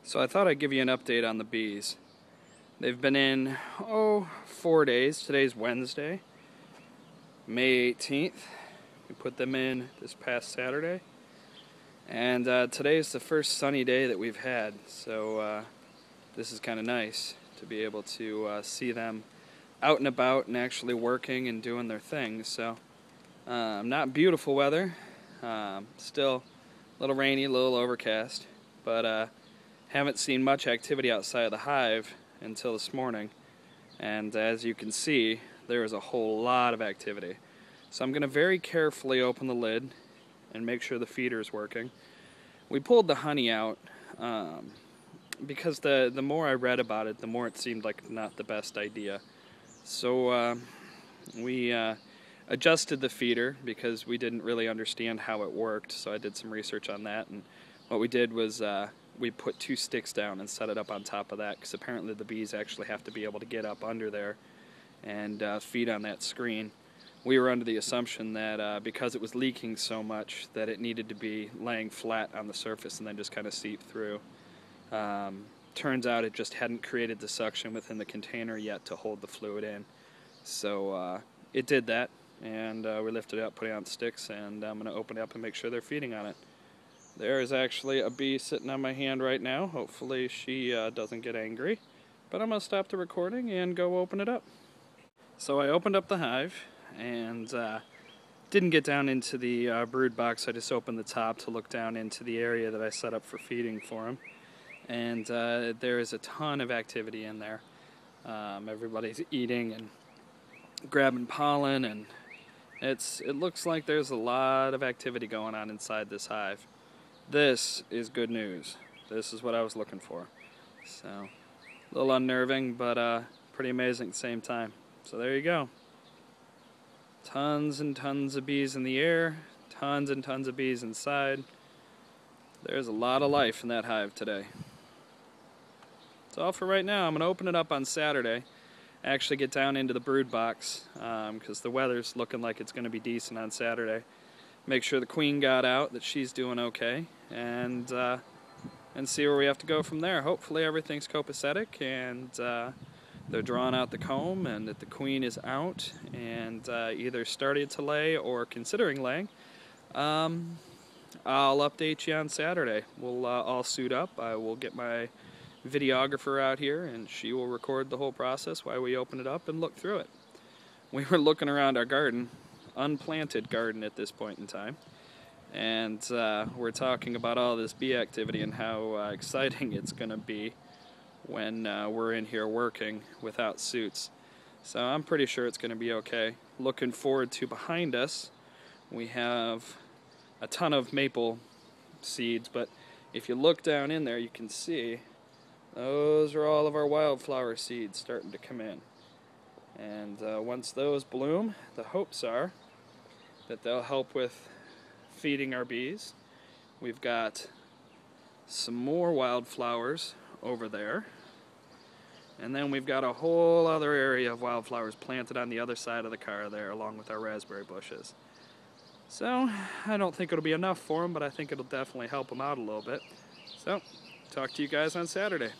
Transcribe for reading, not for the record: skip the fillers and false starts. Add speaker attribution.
Speaker 1: So I thought I'd give you an update on the bees. They've been in, 4 days. Today's Wednesday, May 18th. We put them in this past Saturday. And today's the first sunny day that we've had. So this is kind of nice to be able to see them out and about and actually working and doing their thing. So not beautiful weather. Still a little rainy, a little overcast. But haven't seen much activity outside of the hive until this morning, and as you can see, there is a whole lot of activity. So I'm going to very carefully open the lid and make sure the feeder is working. We pulled the honey out because the more I read about it, the more it seemed like not the best idea. So we adjusted the feeder because we didn't really understand how it worked, so I did some research on that, and what we did was we put 2 sticks down and set it up on top of that, because apparently the bees actually have to be able to get up under there and feed on that screen. We were under the assumption that because it was leaking so much that it needed to be laying flat on the surface and then just kind of seep through. Turns out it just hadn't created the suction within the container yet to hold the fluid in. So it did that, and we lifted it up, put it on sticks, and I'm going to open it up and make sure they're feeding on it. There is actually a bee sitting on my hand right now. Hopefully she doesn't get angry. But I'm going to stop the recording and go open it up. So I opened up the hive and didn't get down into the brood box. I just opened the top to look down into the area that I set up for feeding for them. And there is a ton of activity in there. Everybody's eating and grabbing pollen, and it looks like there's a lot of activity going on inside this hive. This is good news. This is what I was looking for. So, a little unnerving, but pretty amazing at the same time. So there you go. Tons and tons of bees in the air, tons and tons of bees inside. There's a lot of life in that hive today. That's all for right now. I'm going to open it up on Saturday. Actually get down into the brood box because the weather's looking like it's going to be decent on Saturday. Make sure the queen got out, that she's doing okay, and see where we have to go from there. Hopefully everything's copacetic, and they're drawing out the comb, and that the queen is out and either started to lay or considering laying. I'll update you on Saturday. We'll all suit up. I will get my videographer out here, and she will record the whole process while we open it up and look through it. We were looking around our garden, unplanted garden at this point in time, and we're talking about all this bee activity and how exciting it's going to be when we're in here working without suits. So I'm pretty sure it's going to be okay. Looking forward to behind us, we have a ton of maple seeds, but if you look down in there, you can see those are all of our wildflower seeds starting to come in. And once those bloom, the hopes are that they'll help with feeding our bees. We've got some more wildflowers over there. And then we've got a whole other area of wildflowers planted on the other side of the car there, along with our raspberry bushes. So, I don't think it'll be enough for them, but I think it'll definitely help them out a little bit. So, talk to you guys on Saturday.